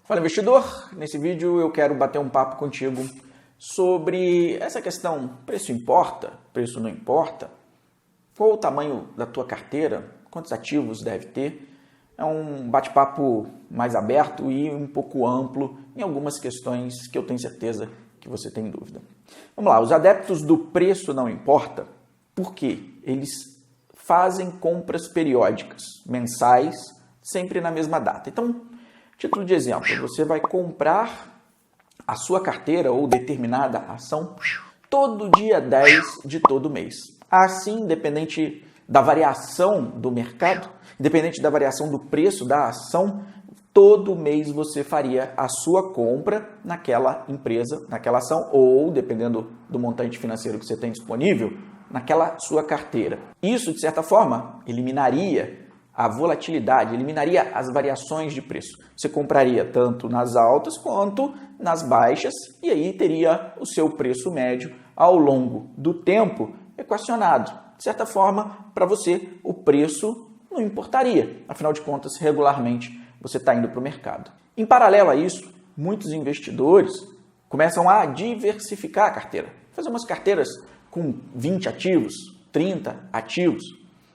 Fala, investidor! Nesse vídeo eu quero bater um papo contigo sobre essa questão: preço importa, preço não importa? Qual o tamanho da tua carteira? Quantos ativos deve ter? É um bate-papo mais aberto e um pouco amplo em algumas questões que eu tenho certeza que você tem dúvida. Vamos lá, os adeptos do preço não importa, por quê? Eles fazem compras periódicas, mensais, sempre na mesma data. Então, título de exemplo, você vai comprar a sua carteira ou determinada ação todo dia 10 de todo mês. Assim, independente da variação do mercado, independente da variação do preço da ação, todo mês você faria a sua compra naquela empresa, naquela ação, ou, dependendo do montante financeiro que você tem disponível, naquela sua carteira. Isso, de certa forma, eliminaria a volatilidade, eliminaria as variações de preço. Você compraria tanto nas altas quanto nas baixas e aí teria o seu preço médio ao longo do tempo equacionado. De certa forma, para você, o preço não importaria. Afinal de contas, regularmente, você está indo para o mercado. Em paralelo a isso, muitos investidores começam a diversificar a carteira. Fazer umas carteiras com 20 ativos, 30 ativos,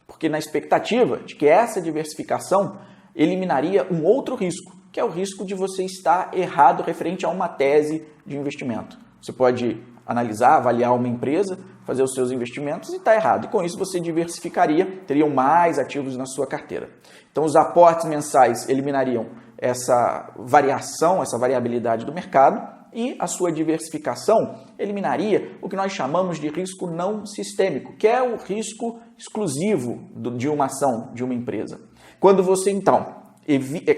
porque na expectativa de que essa diversificação eliminaria um outro risco, que é o risco de você estar errado referente a uma tese de investimento. Você pode analisar, avaliar uma empresa, fazer os seus investimentos e está errado. E com isso você diversificaria, teriam mais ativos na sua carteira. Então os aportes mensais eliminariam essa variação, essa variabilidade do mercado, e a sua diversificação eliminaria o que nós chamamos de risco não sistêmico, que é o risco exclusivo de uma ação, de uma empresa. Quando você, então,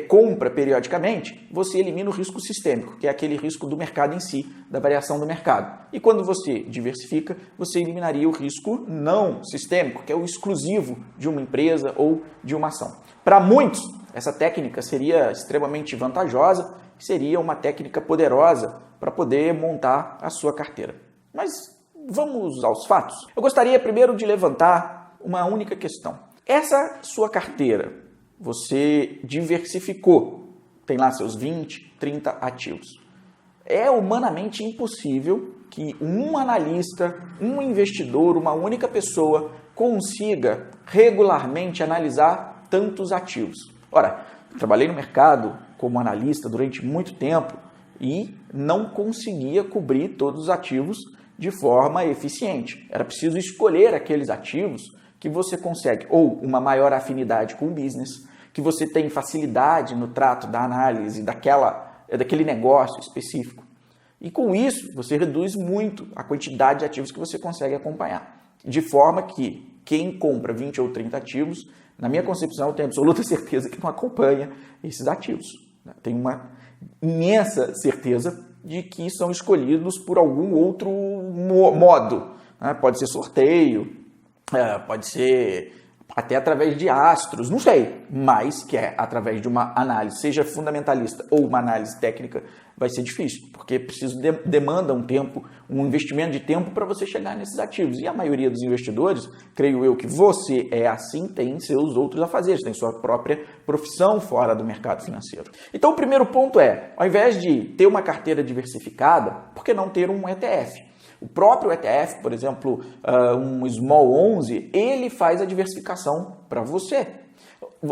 compra periodicamente, você elimina o risco sistêmico, que é aquele risco do mercado em si, da variação do mercado. E quando você diversifica, você eliminaria o risco não sistêmico, que é o exclusivo de uma empresa ou de uma ação. Para muitos, essa técnica seria extremamente vantajosa, seria uma técnica poderosa para poder montar a sua carteira. Mas vamos aos fatos. Eu gostaria primeiro de levantar uma única questão. Essa sua carteira, você diversificou, tem lá seus 20, 30 ativos. É humanamente impossível que um analista, um investidor, uma única pessoa consiga regularmente analisar tantos ativos. Ora, trabalhei no mercado como analista durante muito tempo e não conseguia cobrir todos os ativos de forma eficiente. Era preciso escolher aqueles ativos que você consegue ou uma maior afinidade com o business, que você tem facilidade no trato da análise daquele negócio específico. E com isso, você reduz muito a quantidade de ativos que você consegue acompanhar. De forma que quem compra 20 ou 30 ativos, na minha concepção, eu tenho absoluta certeza que não acompanha esses ativos. Tenho uma imensa certeza de que são escolhidos por algum outro modo. Pode ser sorteio, pode ser até através de astros, não sei, mas que é através de uma análise, seja fundamentalista ou uma análise técnica, vai ser difícil, porque demanda um tempo, um investimento de tempo para você chegar nesses ativos. E a maioria dos investidores, creio eu que você é assim, tem seus outros afazeres, tem sua própria profissão fora do mercado financeiro. Então o primeiro ponto é, ao invés de ter uma carteira diversificada, por que não ter um ETF? O próprio ETF, por exemplo, um Small 11, ele faz a diversificação para você.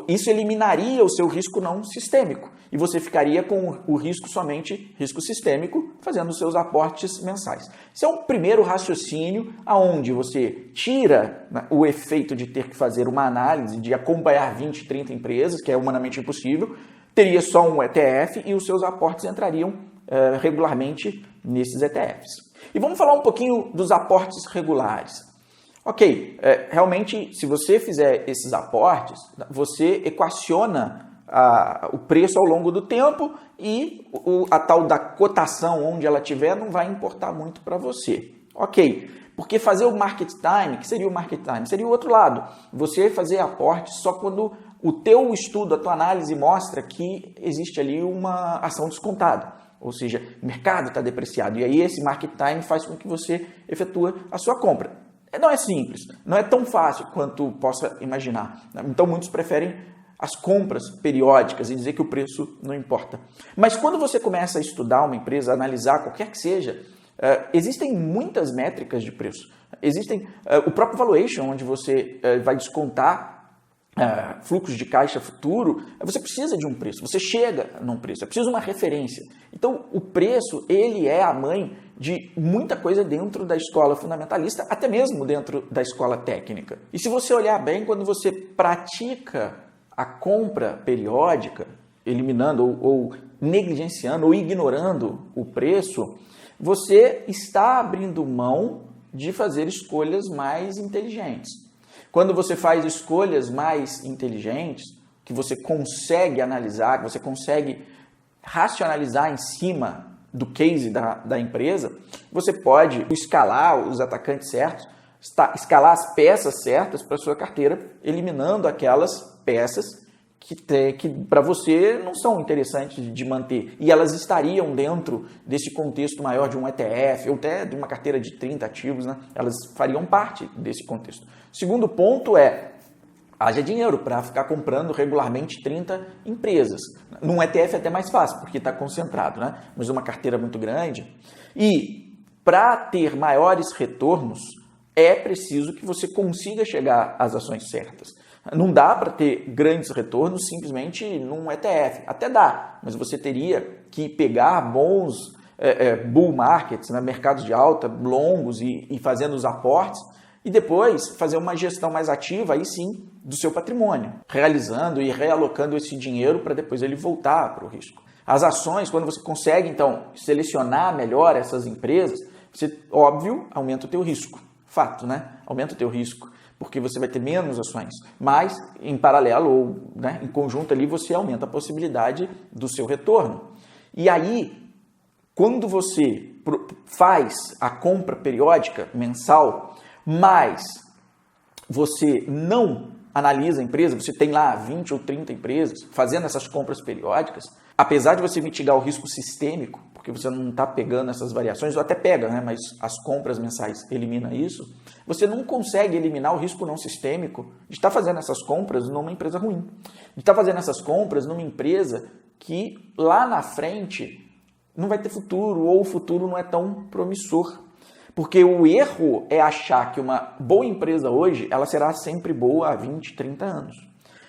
Isso eliminaria o seu risco não sistêmico e você ficaria com o risco somente risco sistêmico, fazendo os seus aportes mensais. Esse é um primeiro raciocínio aonde você tira o efeito de ter que fazer uma análise, de acompanhar 20, 30 empresas, que é humanamente impossível, teria só um ETF e os seus aportes entrariam regularmente nesses ETFs. E vamos falar um pouquinho dos aportes regulares. Ok, realmente, se você fizer esses aportes, você equaciona o preço ao longo do tempo e a tal da cotação, onde ela estiver, não vai importar muito para você. Ok, porque fazer o market time, que seria o market time? Seria o outro lado. Você fazer aportes só quando o teu estudo, a tua análise mostra que existe ali uma ação descontada. Ou seja, o mercado está depreciado. E aí esse market time faz com que você efetue a sua compra. Não é simples, não é tão fácil quanto possa imaginar. Então muitos preferem as compras periódicas e dizer que o preço não importa. Mas quando você começa a estudar uma empresa, a analisar qualquer que seja, existem muitas métricas de preço. Existem o próprio valuation, onde você vai descontar fluxos de caixa futuro, você precisa de um preço, você chega num preço, é preciso uma referência. Então, o preço, ele é a mãe de muita coisa dentro da escola fundamentalista, até mesmo dentro da escola técnica. E se você olhar bem, quando você pratica a compra periódica, eliminando ou negligenciando ou ignorando o preço, você está abrindo mão de fazer escolhas mais inteligentes. Quando você faz escolhas mais inteligentes, que você consegue analisar, que você consegue racionalizar em cima do case da empresa, você pode escalar os atacantes certos, escalar as peças certas para a sua carteira, eliminando aquelas peças que para você não são interessantes de manter. E elas estariam dentro desse contexto maior de um ETF ou até de uma carteira de 30 ativos, né? Elas fariam parte desse contexto. Segundo ponto haja dinheiro para ficar comprando regularmente 30 empresas. Num ETF é até mais fácil, porque está concentrado, né? Mas uma carteira muito grande. E para ter maiores retornos, é preciso que você consiga chegar às ações certas. Não dá para ter grandes retornos simplesmente num ETF. Até dá, mas você teria que pegar bons bull markets, né, mercados de alta, longos e fazendo os aportes e depois fazer uma gestão mais ativa, aí sim, do seu patrimônio, realizando e realocando esse dinheiro para depois ele voltar para o risco. As ações, quando você consegue, então, selecionar melhor essas empresas, você, óbvio, aumenta o teu risco. Fato, né? Aumenta o teu risco, porque você vai ter menos ações, mas em paralelo ou em conjunto ali você aumenta a possibilidade do seu retorno. E aí, quando você faz a compra periódica mensal, mas você não analisa a empresa, você tem lá 20 ou 30 empresas fazendo essas compras periódicas, apesar de você mitigar o risco sistêmico, porque você não está pegando essas variações, ou até pega, né? Mas as compras mensais elimina isso, você não consegue eliminar o risco não sistêmico de estar fazendo essas compras numa empresa ruim, de estar fazendo essas compras numa empresa que lá na frente não vai ter futuro, ou o futuro não é tão promissor. Porque o erro é achar que uma boa empresa hoje, ela será sempre boa há 20, 30 anos.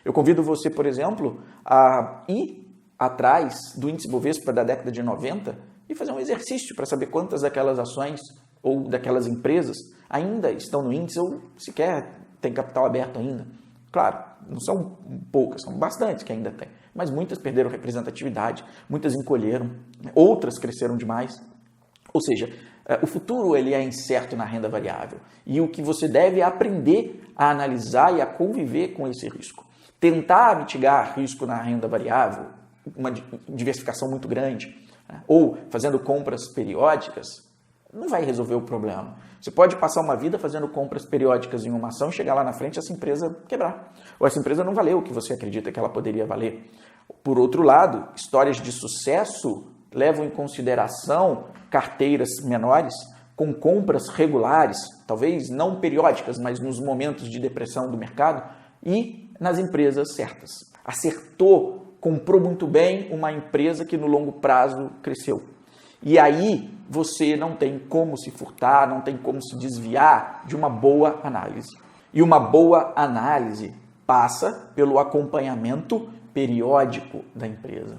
Eu convido você, por exemplo, a ir atrás do índice Bovespa da década de 90 e fazer um exercício para saber quantas daquelas ações ou daquelas empresas ainda estão no índice ou sequer tem capital aberto ainda. Claro, não são poucas, são bastantes que ainda tem, mas muitas perderam representatividade, muitas encolheram, outras cresceram demais. Ou seja, o futuro ele é incerto na renda variável e o que você deve é aprender a analisar e a conviver com esse risco. Tentar mitigar risco na renda variável, uma diversificação muito grande, ou fazendo compras periódicas, não vai resolver o problema. Você pode passar uma vida fazendo compras periódicas em uma ação e chegar lá na frente e essa empresa quebrar. Ou essa empresa não valeu o que você acredita que ela poderia valer. Por outro lado, histórias de sucesso levam em consideração carteiras menores com compras regulares, talvez não periódicas, mas nos momentos de depressão do mercado e nas empresas certas. Acertou, comprou muito bem uma empresa que no longo prazo cresceu. E aí você não tem como se furtar, não tem como se desviar de uma boa análise. E uma boa análise passa pelo acompanhamento periódico da empresa.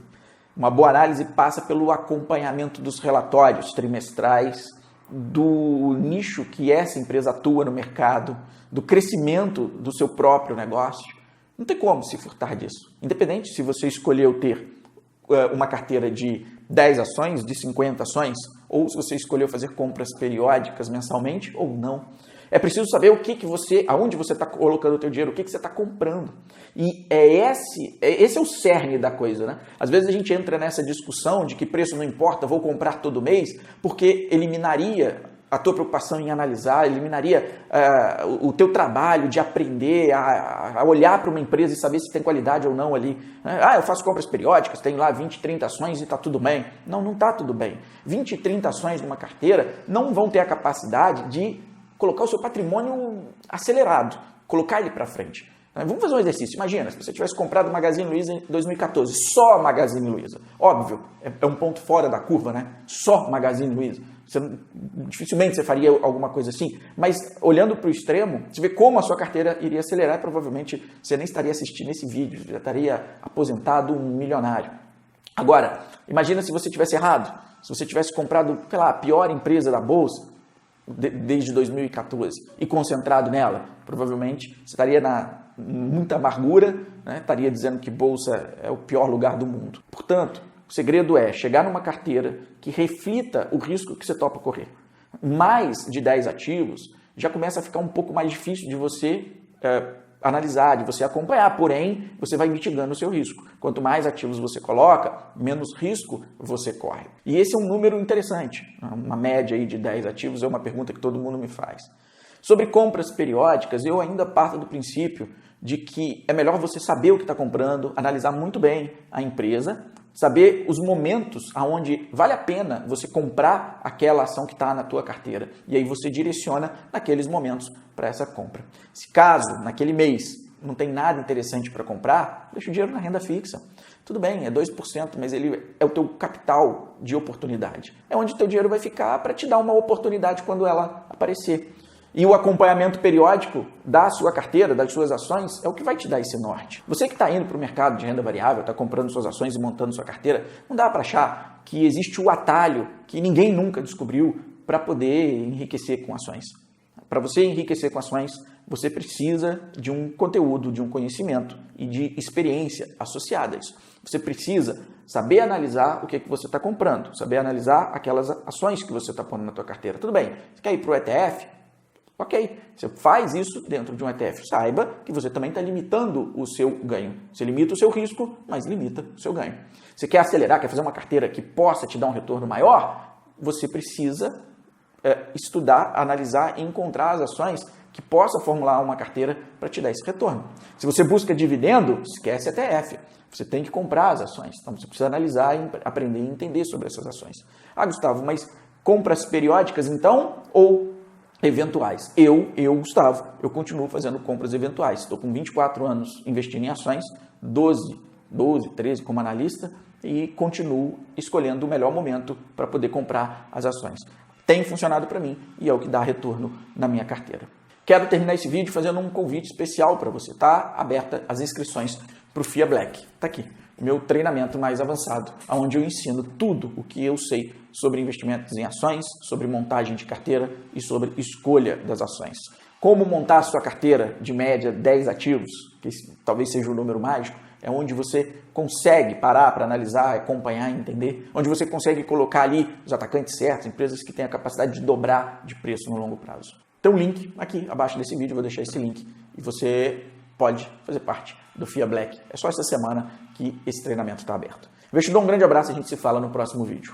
Uma boa análise passa pelo acompanhamento dos relatórios trimestrais, do nicho que essa empresa atua no mercado, do crescimento do seu próprio negócio. Não tem como se furtar disso. Independente se você escolheu ter uma carteira de 10 ações, de 50 ações, ou se você escolheu fazer compras periódicas mensalmente ou não. É preciso saber aonde você está colocando o teu dinheiro, o que você está comprando. E esse é o cerne da coisa, né? Às vezes a gente entra nessa discussão de que preço não importa, vou comprar todo mês, porque eliminaria a tua preocupação em analisar, eliminaria o teu trabalho de aprender a olhar para uma empresa e saber se tem qualidade ou não ali. Eu faço compras periódicas, tenho lá 20, 30 ações e está tudo bem. Não está tudo bem. 20, 30 ações numa carteira não vão ter a capacidade de colocar o seu patrimônio acelerado, colocar ele para frente. Vamos fazer um exercício. Imagina, se você tivesse comprado Magazine Luiza em 2014, só Magazine Luiza. Óbvio, é um ponto fora da curva, né? Só Magazine Luiza. Dificilmente você faria alguma coisa assim, mas olhando para o extremo, você vê como a sua carteira iria acelerar e provavelmente você nem estaria assistindo esse vídeo, já estaria aposentado um milionário. Agora, imagina se você tivesse errado, se você tivesse comprado, sei lá, a pior empresa da Bolsa desde 2014 e concentrado nela, provavelmente você estaria na muita amargura, né? Estaria dizendo que Bolsa é o pior lugar do mundo. Portanto, o segredo é chegar numa carteira que reflita o risco que você topa correr. Mais de 10 ativos já começa a ficar um pouco mais difícil de você analisar, de você acompanhar, porém você vai mitigando o seu risco. Quanto mais ativos você coloca, menos risco você corre. E esse é um número interessante, uma média aí de 10 ativos é uma pergunta que todo mundo me faz. Sobre compras periódicas, eu ainda parto do princípio de que é melhor você saber o que está comprando, analisar muito bem a empresa, saber os momentos onde vale a pena você comprar aquela ação que está na tua carteira. E aí você direciona naqueles momentos para essa compra. Se caso, naquele mês, não tem nada interessante para comprar, deixa o dinheiro na renda fixa. Tudo bem, é 2%, mas ele é o teu capital de oportunidade. É onde o teu dinheiro vai ficar para te dar uma oportunidade quando ela aparecer. E o acompanhamento periódico da sua carteira, das suas ações, é o que vai te dar esse norte. Você que está indo para o mercado de renda variável, está comprando suas ações e montando sua carteira, não dá para achar que existe o atalho que ninguém nunca descobriu para poder enriquecer com ações. Para você enriquecer com ações, você precisa de um conteúdo, de um conhecimento e de experiência associada a isso. Você precisa saber analisar o que você está comprando, saber analisar aquelas ações que você está pondo na tua carteira. Tudo bem, você quer ir para o ETF? Ok, você faz isso dentro de um ETF. Saiba que você também está limitando o seu ganho. Você limita o seu risco, mas limita o seu ganho. Você quer acelerar, quer fazer uma carteira que possa te dar um retorno maior? Você precisa estudar, analisar e encontrar as ações que possa formular uma carteira para te dar esse retorno. Se você busca dividendo, esquece ETF. Você tem que comprar as ações. Então você precisa analisar, aprender e entender sobre essas ações. Ah, Gustavo, mas compras periódicas então ou eventuais? Gustavo, eu continuo fazendo compras eventuais. Estou com 24 anos investindo em ações, 13 como analista e continuo escolhendo o melhor momento para poder comprar as ações. Tem funcionado para mim e é o que dá retorno na minha carteira. Quero terminar esse vídeo fazendo um convite especial para você. Está aberta as inscrições para o FIA Black. Está aqui, meu treinamento mais avançado, onde eu ensino tudo o que eu sei sobre investimentos em ações, sobre montagem de carteira e sobre escolha das ações. Como montar a sua carteira de média 10 ativos, que talvez seja o número mágico, é onde você consegue parar para analisar, acompanhar e entender, onde você consegue colocar ali os atacantes certos, empresas que têm a capacidade de dobrar de preço no longo prazo. Tem um link aqui abaixo desse vídeo, vou deixar esse link e você pode fazer parte do FIA Black. É só essa semana que esse treinamento está aberto. Eu te dou um grande abraço e a gente se fala no próximo vídeo.